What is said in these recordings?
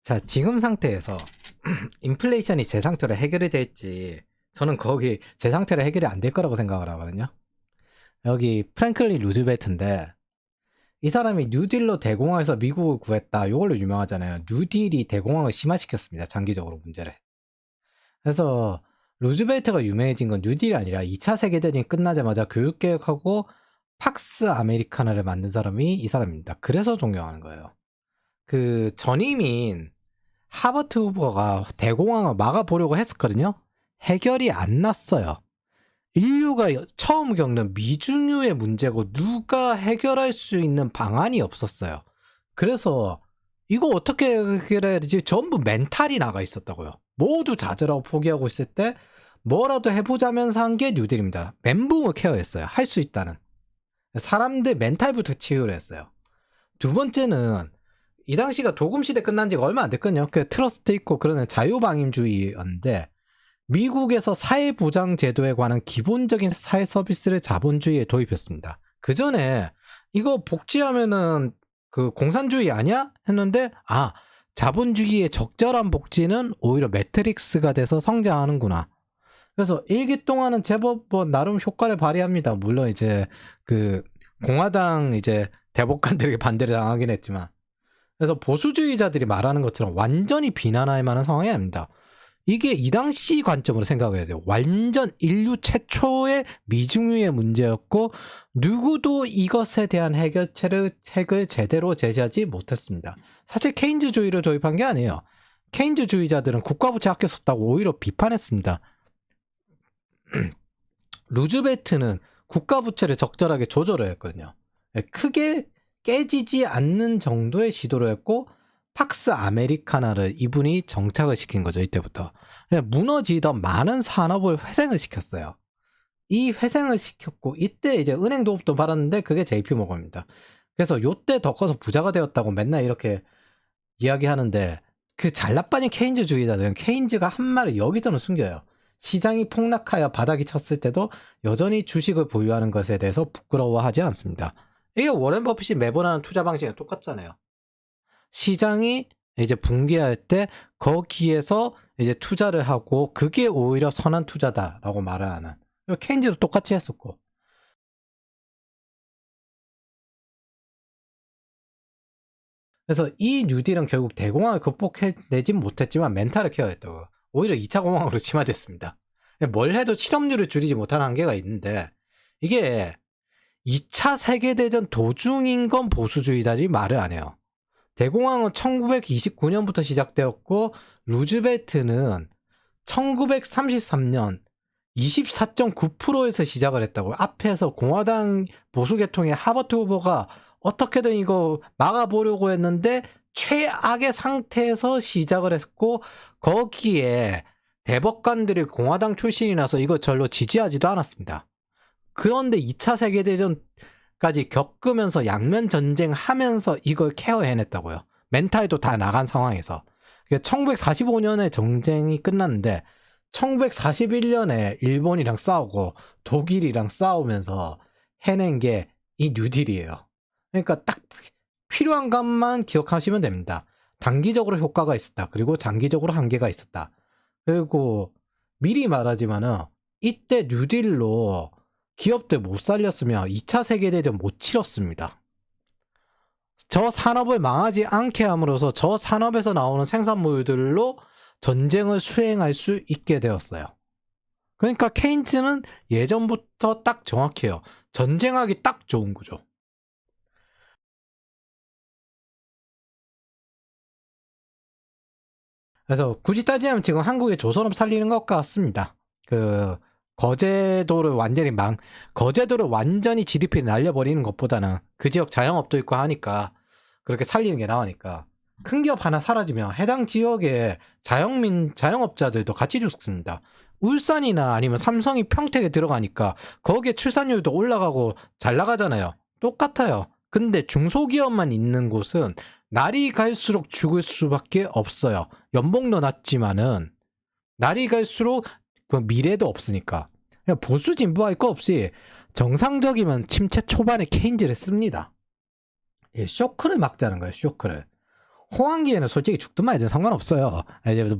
자, 지금 상태에서 인플레이션이 제 상태로 해결이 될지 저는 거기 제 상태로 해결이 안 될 거라고 생각을 하거든요. 여기 프랭클린 루즈벨트인데 이 사람이 뉴딜로 대공황에서 미국을 구했다. 이걸로 유명하잖아요. 뉴딜이 대공황을 심화시켰습니다. 장기적으로 문제를. 그래서 루즈벨트가 유명해진 건 뉴딜이 아니라 2차 세계대전이 끝나자마자 교육개혁하고 팍스 아메리카나를 만든 사람이 이 사람입니다. 그래서 존경하는 거예요. 그 전임인 하버트 후보가 대공황을 막아보려고 했었거든요. 해결이 안 났어요. 인류가 처음 겪는 미중유의 문제고 누가 해결할 수 있는 방안이 없었어요. 그래서 이거 어떻게 해결해야 되지? 전부 멘탈이 나가 있었다고요. 모두 좌절하고 포기하고 있을 때 뭐라도 해보자면서 한 게 뉴딜입니다. 멘붕을 케어했어요. 할 수 있다는. 사람들 멘탈부터 치유를 했어요. 두 번째는 이 당시가 도금시대 끝난 지가 얼마 안 됐거든요. 그 트러스트 있고 그러는 자유방임주의였는데 미국에서 사회보장 제도에 관한 기본적인 사회 서비스를 자본주의에 도입했습니다. 그 전에 이거 복지하면은 그 공산주의 아니야? 했는데 자본주의의 적절한 복지는 오히려 매트릭스가 돼서 성장하는구나. 그래서 일기 동안은 제법 뭐 나름 효과를 발휘합니다. 물론 이제 그 공화당 이제 대법관들에게 반대를 당하긴 했지만. 그래서 보수주의자들이 말하는 것처럼 완전히 비난할 만한 상황이 아닙니다. 이게 이 당시 관점으로 생각해야 돼요. 완전 인류 최초의 미중유의 문제였고 누구도 이것에 대한 해결책을 제대로 제시하지 못했습니다. 사실 케인즈주의를 도입한 게 아니에요. 케인즈주의자들은 국가부채 아껴 썼다고 오히려 비판했습니다. 루즈벨트는 국가부채를 적절하게 조절을 했거든요. 크게 깨지지 않는 정도의 시도를 했고 팍스 아메리카나를 이분이 정착을 시킨 거죠. 이때부터 무너지던 많은 산업을 회생을 시켰어요. 이 회생을 시켰고 이때 이제 은행 도움도 받았는데 그게 JP모건입니다. 그래서 요때 더 커서 부자가 되었다고 맨날 이렇게 이야기하는데 그 잘나빠진 케인즈주의자들은 케인즈가 한 말을 여기서는 숨겨요. 시장이 폭락하여 바닥이 쳤을 때도 여전히 주식을 보유하는 것에 대해서 부끄러워하지 않습니다. 이게 워렌 버핏이 매번 하는 투자 방식이랑 똑같잖아요. 시장이 이제 붕괴할 때 거기에서 이제 투자를 하고 그게 오히려 선한 투자다라고 말하는. 케인즈도 똑같이 했었고. 그래서 이 뉴딜은 결국 대공황을 극복해내진 못했지만 멘탈을 케어했다고. 오히려 2차 공황으로 침하됐습니다. 뭘 해도 실업률을 줄이지 못하는 한계가 있는데 이게 2차 세계대전 도중인 건 보수주의자들이 말을 안 해요. 대공황은 1929년부터 시작되었고 루즈벨트는 1933년 24.9%에서 시작을 했다고요. 앞에서 공화당 보수계통의 하버트 후보가 어떻게든 이거 막아보려고 했는데 최악의 상태에서 시작을 했고 거기에 대법관들이 공화당 출신이라서 이거 절로 지지하지도 않았습니다. 그런데 2차 세계대전까지 겪으면서 양면 전쟁하면서 이걸 케어해냈다고요. 멘탈도 다 나간 상황에서. 1945년에 전쟁이 끝났는데 1941년에 일본이랑 싸우고 독일이랑 싸우면서 해낸 게 이 뉴딜이에요. 그러니까 딱 필요한 것만 기억하시면 됩니다. 단기적으로 효과가 있었다. 그리고 장기적으로 한계가 있었다. 그리고 미리 말하지만은 이때 뉴딜로 기업들 못 살렸으면 2차 세계대전 못 치렀습니다. 저 산업을 망하지 않게 함으로써 저 산업에서 나오는 생산물들로 전쟁을 수행할 수 있게 되었어요. 그러니까 케인즈는 예전부터 딱 정확해요. 전쟁하기 딱 좋은 거죠. 그래서 굳이 따지자면 지금 한국의 조선업 살리는 것 같습니다. 거제도를 완전히 GDP를 날려버리는 것보다는 그 지역 자영업도 있고 하니까 그렇게 살리는 게 나으니까 큰 기업 하나 사라지면 해당 지역의 자영업자들도 같이 죽습니다. 울산이나 아니면 삼성이 평택에 들어가니까 거기에 출산율도 올라가고 잘 나가잖아요. 똑같아요. 근데 중소기업만 있는 곳은 날이 갈수록 죽을 수밖에 없어요. 연봉도 낮지만은 날이 갈수록 그 미래도 없으니까. 그냥 보수 진보할 거 없이 정상적이면 침체 초반에 케인즈를 씁니다. 예, 쇼크를 막자는 거예요. 쇼크를. 호황기에는 솔직히 죽든 말든 상관없어요. 이제 뭐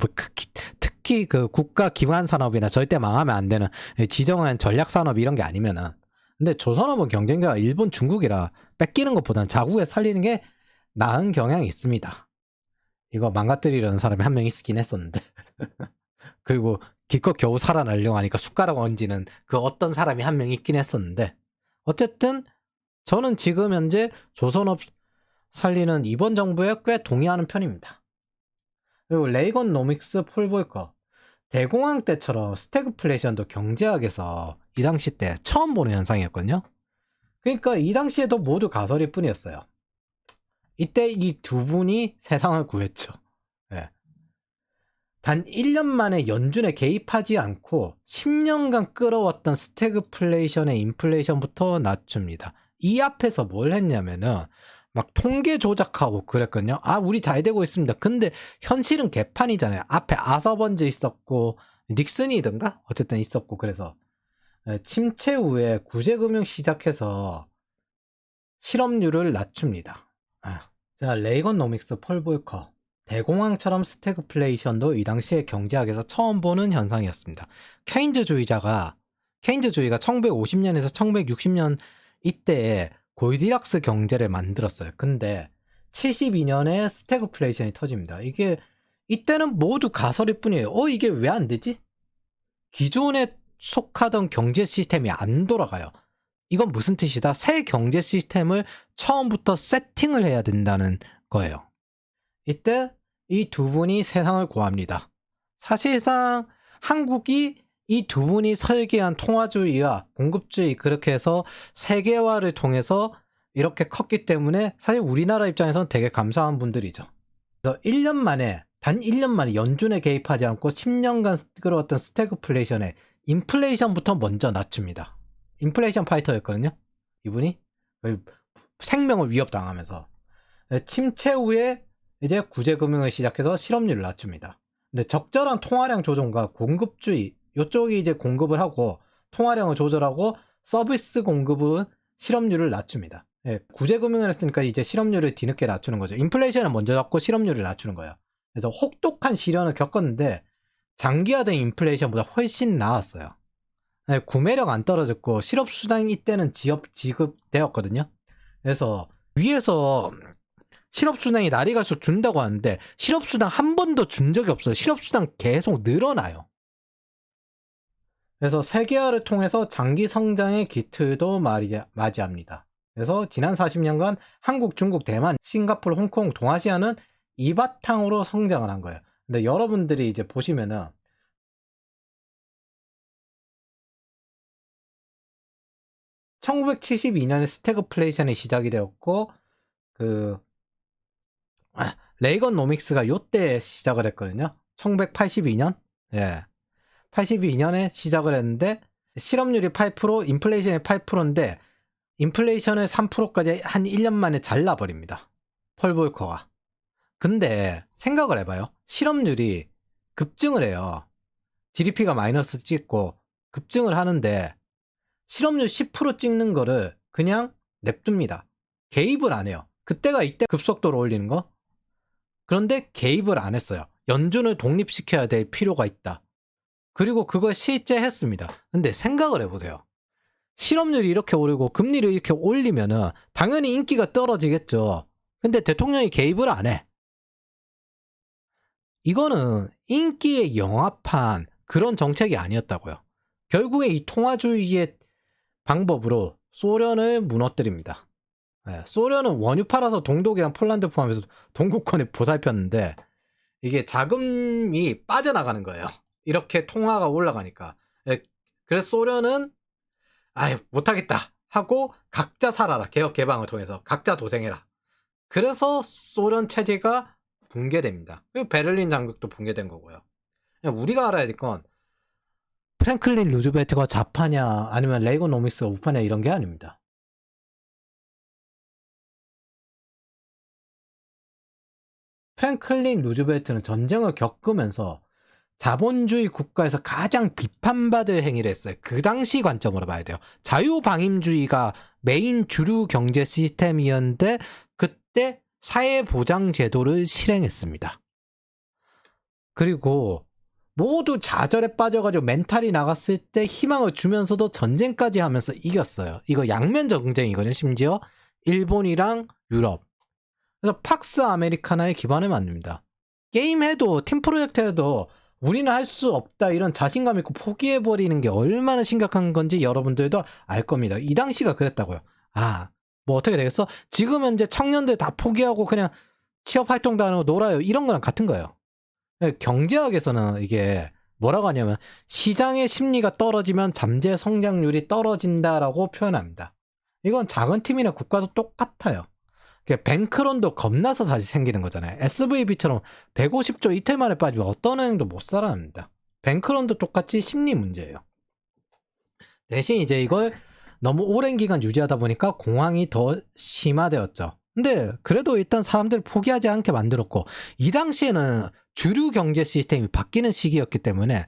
특히 그 국가 기반 산업이나 절대 망하면 안 되는 지정한 전략 산업 이런 게 아니면은. 근데 조선업은 경쟁자가 일본, 중국이라 뺏기는 것보다는 자국에 살리는 게 나은 경향이 있습니다. 이거 망가뜨리려는 사람이 한 명 있긴 했었는데. 그리고 기껏 겨우 살아나려고 하니까 숟가락 얹는 그 어떤 사람이 한 명 있긴 했었는데. 어쨌든 저는 지금 현재 조선업 살리는 이번 정부에 꽤 동의하는 편입니다. 그리고 레이건노믹스 폴볼커 대공황 때처럼 스태그플레이션도 경제학에서 이 당시 때 처음 보는 현상이었거든요. 그러니까 이 당시에도 모두 가설일 뿐이었어요. 이때 이 두 분이 세상을 구했죠. 네. 단 1년 만에 연준에 개입하지 않고 10년간 끌어왔던 스태그플레이션의 인플레이션부터 낮춥니다. 이 앞에서 뭘 했냐면은 막 통계 조작하고 그랬거든요. 아, 우리 잘 되고 있습니다. 근데 현실은 개판이잖아요. 앞에 아서번즈 있었고 닉슨이든가 어쨌든 있었고. 그래서 침체 후에 구제금융 시작해서 실업률을 낮춥니다. 자, 레이건노믹스 폴볼커 대공황처럼 스태그플레이션도 이 당시에 경제학에서 처음 보는 현상이었습니다. 케인즈주의가 1950년에서 1960년 이때에 골디락스 경제를 만들었어요. 근데 72년에 스태그플레이션이 터집니다. 이게 이때는 모두 가설일 뿐이에요. 이게 왜 안 되지? 기존에 속하던 경제 시스템이 안 돌아가요. 이건 무슨 뜻이다? 새 경제 시스템을 처음부터 세팅을 해야 된다는 거예요. 이때 이 두 분이 세상을 구합니다. 사실상 한국이 이 두 분이 설계한 통화주의와 공급주의 그렇게 해서 세계화를 통해서 이렇게 컸기 때문에 사실 우리나라 입장에서는 되게 감사한 분들이죠. 그래서 단 1년 만에 연준에 개입하지 않고 10년간 끌어왔던 스태그플레이션의 인플레이션부터 먼저 낮춥니다. 인플레이션 파이터였거든요. 이분이 생명을 위협당하면서 침체 후에 이제 구제금융을 시작해서 실업률을 낮춥니다. 근데 적절한 통화량 조정과 공급주의 이쪽이 이제 공급을 하고 통화량을 조절하고 서비스 공급은 실업률을 낮춥니다. 구제금융을 했으니까 이제 실업률을 뒤늦게 낮추는 거죠. 인플레이션을 먼저 잡고 실업률을 낮추는 거예요. 그래서 혹독한 시련을 겪었는데 장기화된 인플레이션보다 훨씬 나았어요. 구매력 안 떨어졌고 실업수당이 이때는 지급되었거든요. 그래서 위에서 실업수당이 날이 갈수록 준다고 하는데 실업수당 한 번도 준 적이 없어요. 실업수당 계속 늘어나요. 그래서 세계화를 통해서 장기 성장의 기틀도 맞이합니다. 그래서 지난 40년간 한국, 중국, 대만, 싱가포르, 홍콩, 동아시아는 이 바탕으로 성장을 한 거예요. 근데 여러분들이 이제 보시면은 1972년에 스태그플레이션이 시작이 되었고 레이건노믹스가 요때 시작을 했거든요. 1982년. 82년에 시작을 했는데 실업률이 8%, 인플레이션이 8%인데 인플레이션을 3%까지 한 1년 만에 잘라버립니다. 폴볼커가. 근데 생각을 해봐요. 실업률이 급증을 해요. GDP가 마이너스 찍고 급증을 하는데 실업률 10% 찍는 거를 그냥 냅둡니다. 개입을 안 해요. 그때가 이때 급속도로 올리는 거. 그런데 개입을 안 했어요. 연준을 독립시켜야 될 필요가 있다. 그리고 그걸 실제 했습니다. 근데 생각을 해보세요. 실업률이 이렇게 오르고 금리를 이렇게 올리면은 당연히 인기가 떨어지겠죠. 근데 대통령이 개입을 안 해. 이거는 인기에 영합한 그런 정책이 아니었다고요. 결국에 이 통화주의의 방법으로 소련을 무너뜨립니다. 소련은 원유 팔아서 동독이랑 폴란드 포함해서 동구권을 보살폈는데 이게 자금이 빠져나가는 거예요. 이렇게 통화가 올라가니까. 그래서 소련은 못하겠다 하고 각자 살아라. 개혁 개방을 통해서 각자 도생해라. 그래서 소련 체제가 붕괴됩니다. 그리고 베를린 장벽도 붕괴된 거고요. 우리가 알아야 될 건 프랭클린 루즈벨트가 좌파냐 아니면 레이건노믹스가 우파냐 이런 게 아닙니다. 프랭클린 루즈벨트는 전쟁을 겪으면서 자본주의 국가에서 가장 비판받을 행위를 했어요. 그 당시 관점으로 봐야 돼요. 자유방임주의가 메인 주류 경제 시스템이었는데 그때 사회보장제도를 실행했습니다. 그리고 모두 좌절에 빠져가지고 멘탈이 나갔을 때 희망을 주면서도 전쟁까지 하면서 이겼어요. 이거 양면 전쟁이거든요. 심지어 일본이랑 유럽. 그래서 팍스 아메리카나에 기반을 만듭니다. 게임해도 팀 프로젝트 해도 우리는 할 수 없다 이런 자신감 있고 포기해버리는 게 얼마나 심각한 건지 여러분들도 알 겁니다. 이 당시가 그랬다고요. 뭐 어떻게 되겠어? 지금 현재 청년들 다 포기하고 그냥 취업 활동도 안 하고 놀아요. 이런 거랑 같은 거예요. 경제학에서는 이게 뭐라고 하냐면 시장의 심리가 떨어지면 잠재 성장률이 떨어진다라고 표현합니다. 이건 작은 팀이나 국가도 똑같아요. 뱅크론도 겁나서 다시 생기는 거잖아요. SVB처럼 150조 이틀 만에 빠지면 어떤 은행도 못 살아납니다. 뱅크론도 똑같이 심리 문제예요. 대신 이제 이걸 너무 오랜 기간 유지하다 보니까 공황이 더 심화되었죠. 근데 그래도 일단 사람들 포기하지 않게 만들었고, 이 당시에는 주류 경제 시스템이 바뀌는 시기였기 때문에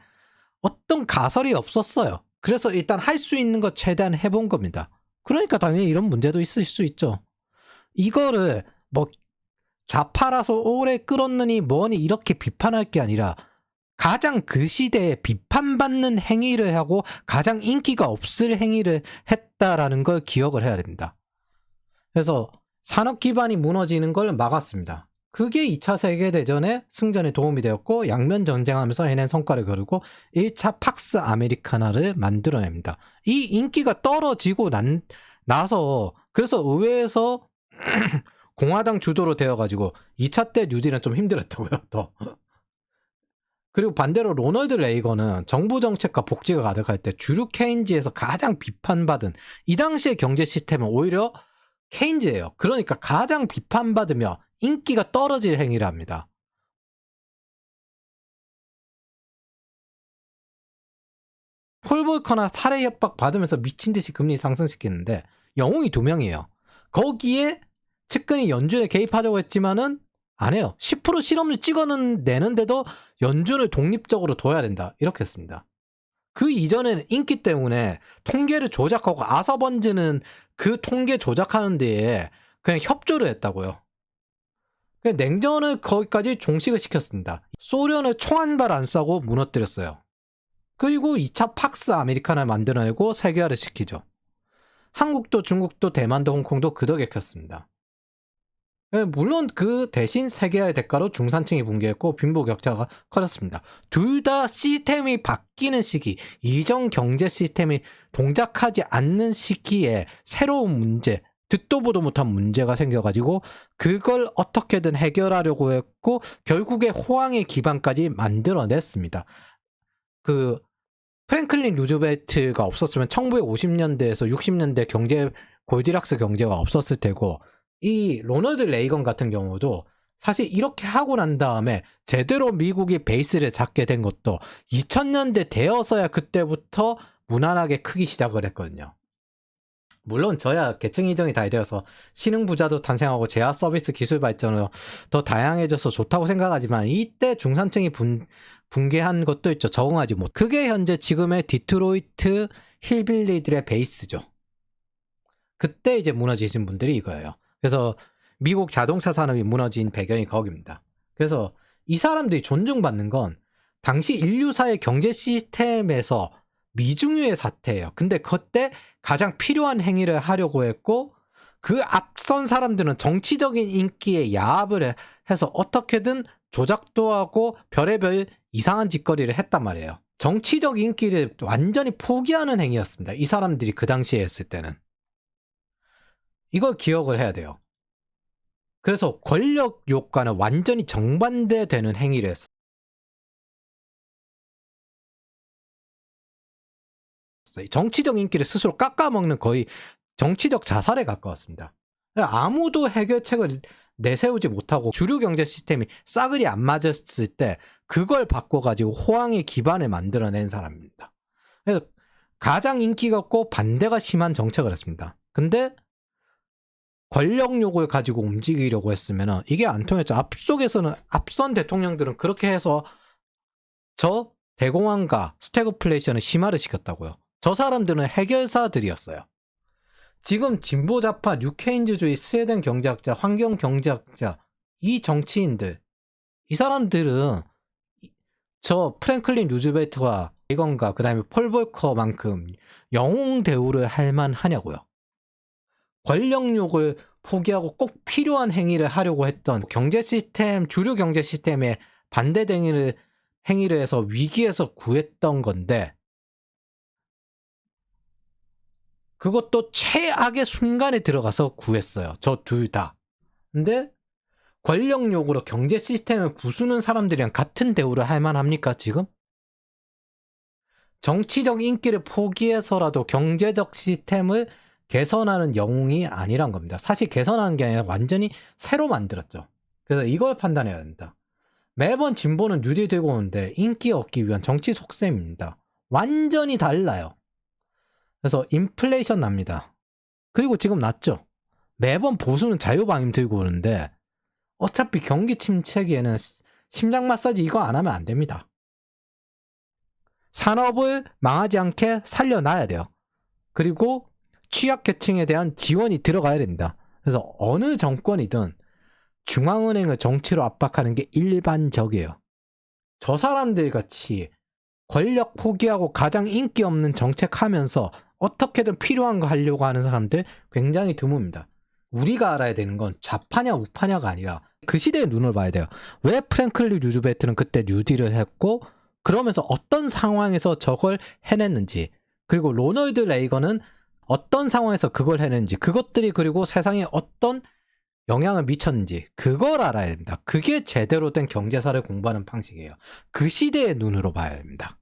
어떤 가설이 없었어요. 그래서 일단 할 수 있는 거 최대한 해본 겁니다. 그러니까 당연히 이런 문제도 있을 수 있죠. 이거를 뭐 좌파라서 오래 끌었느니 뭐니 이렇게 비판할 게 아니라 가장 그 시대에 비판받는 행위를 하고 가장 인기가 없을 행위를 했다라는 걸 기억을 해야 됩니다. 그래서 산업 기반이 무너지는 걸 막았습니다. 그게 2차 세계대전의 승전에 도움이 되었고 양면 전쟁하면서 해낸 성과를 거두고 1차 팍스 아메리카나를 만들어냅니다. 이 인기가 떨어지고 나서 그래서 의회에서 공화당 주도로 되어가지고 2차 때 뉴딜은 좀 힘들었다고요. 더. 그리고 반대로 로널드 레이건은 정부 정책과 복지가 가득할 때 주류 케인즈에서 가장 비판받은, 이 당시의 경제 시스템은 오히려 케인즈예요. 그러니까 가장 비판받으며 인기가 떨어질 행위를 합니다. 폴 볼커나 살해 협박 받으면서 미친 듯이 금리 상승시키는데 영웅이 2명이에요. 거기에 측근이 연준에 개입하자고 했지만은 안 해요. 10% 실업률 찍어는 내는데도 연준을 독립적으로 둬야 된다. 이렇게 했습니다. 그 이전에는 인기 때문에 통계를 조작하고 아서번즈는 그 통계 조작하는 데에 그냥 협조를 했다고요. 그냥 냉전을 거기까지 종식을 시켰습니다. 소련을 총 한 발 안 쏴고 무너뜨렸어요. 그리고 2차 팍스 아메리카나를 만들어내고 세계화를 시키죠. 한국도 중국도 대만도 홍콩도 그 덕에 켰습니다. 물론 그 대신 세계화의 대가로 중산층이 붕괴했고 빈부격차가 커졌습니다. 둘 다 시스템이 바뀌는 시기, 이전 경제 시스템이 동작하지 않는 시기에 새로운 문제, 듣도 보도 못한 문제가 생겨가지고 그걸 어떻게든 해결하려고 했고 결국에 호황의 기반까지 만들어냈습니다. 그 프랭클린 루즈벨트가 없었으면 1950년대에서 60년대 경제 골디락스 경제가 없었을 테고, 이 로널드 레이건 같은 경우도 사실 이렇게 하고 난 다음에 제대로 미국이 베이스를 잡게 된 것도 2000년대 되어서야 그때부터 무난하게 크기 시작을 했거든요. 물론 저야 계층 이전이 다 되어서 신흥부자도 탄생하고 제야 서비스 기술 발전으로 더 다양해져서 좋다고 생각하지만 이때 중산층이 붕괴한 것도 있죠. 적응하지 못. 그게 현재 지금의 디트로이트 힐빌리들의 베이스죠. 그때 이제 무너지신 분들이 이거예요. 그래서 미국 자동차 산업이 무너진 배경이 거기입니다. 그래서 이 사람들이 존중받는 건 당시 인류사의 경제 시스템에서 미중유의 사태예요. 근데 그때 가장 필요한 행위를 하려고 했고, 그 앞선 사람들은 정치적인 인기에 야합을 해서 어떻게든 조작도 하고 별의별 이상한 짓거리를 했단 말이에요. 정치적 인기를 완전히 포기하는 행위였습니다. 이 사람들이 그 당시에 했을 때는. 이걸 기억을 해야 돼요. 그래서 권력 욕과는 완전히 정반대되는 행위를 했어요. 정치적 인기를 스스로 깎아먹는 거의 정치적 자살에 가까웠습니다. 아무도 해결책을 내세우지 못하고 주류 경제 시스템이 싸그리 안 맞았을 때 그걸 바꿔가지고 호황의 기반을 만들어낸 사람입니다. 그래서 가장 인기가 없고 반대가 심한 정책을 했습니다. 근데 권력욕을 가지고 움직이려고 했으면 이게 안 통했죠. 앞선 대통령들은 그렇게 해서 저 대공황과 스태그플레이션을 심화를 시켰다고요. 저 사람들은 해결사들이었어요. 지금 진보좌파, 뉴케인즈주의, 스웨덴 경제학자, 환경 경제학자, 이 정치인들, 이 사람들은 저 프랭클린 루즈벨트와 레이건과 그 다음에 폴 볼커만큼 영웅 대우를 할 만하냐고요. 권력욕을 포기하고 꼭 필요한 행위를 하려고 했던 경제 시스템, 주류 경제 시스템에 반대 행위를 해서 위기에서 구했던 건데, 그것도 최악의 순간에 들어가서 구했어요. 저 둘 다. 근데 권력욕으로 경제 시스템을 부수는 사람들이랑 같은 대우를 할 만합니까, 지금? 정치적 인기를 포기해서라도 경제적 시스템을 개선하는 영웅이 아니란 겁니다. 사실 개선하는 게 아니라 완전히 새로 만들었죠. 그래서 이걸 판단해야 된다. 매번 진보는 뉴딜 들고 오는데 인기 얻기 위한 정치 속셈입니다. 완전히 달라요. 그래서 인플레이션 납니다. 그리고 지금 났죠. 매번 보수는 자유방임 들고 오는데 어차피 경기 침체기에는 심장 마사지 이거 안 하면 안 됩니다. 산업을 망하지 않게 살려놔야 돼요. 그리고 취약계층에 대한 지원이 들어가야 됩니다. 그래서 어느 정권이든 중앙은행을 정치로 압박하는 게 일반적이에요. 저 사람들 같이 권력 포기하고 가장 인기 없는 정책하면서 어떻게든 필요한 거 하려고 하는 사람들 굉장히 드뭅니다. 우리가 알아야 되는 건 좌파냐 우파냐가 아니라 그 시대의 눈을 봐야 돼요. 왜 프랭클린 루즈벨트는 그때 뉴딜을 했고 그러면서 어떤 상황에서 저걸 해냈는지, 그리고 로널드 레이건은 어떤 상황에서 그걸 해냈는지, 그것들이 그리고 세상에 어떤 영향을 미쳤는지 그걸 알아야 됩니다. 그게 제대로 된 경제사를 공부하는 방식이에요. 그 시대의 눈으로 봐야 됩니다.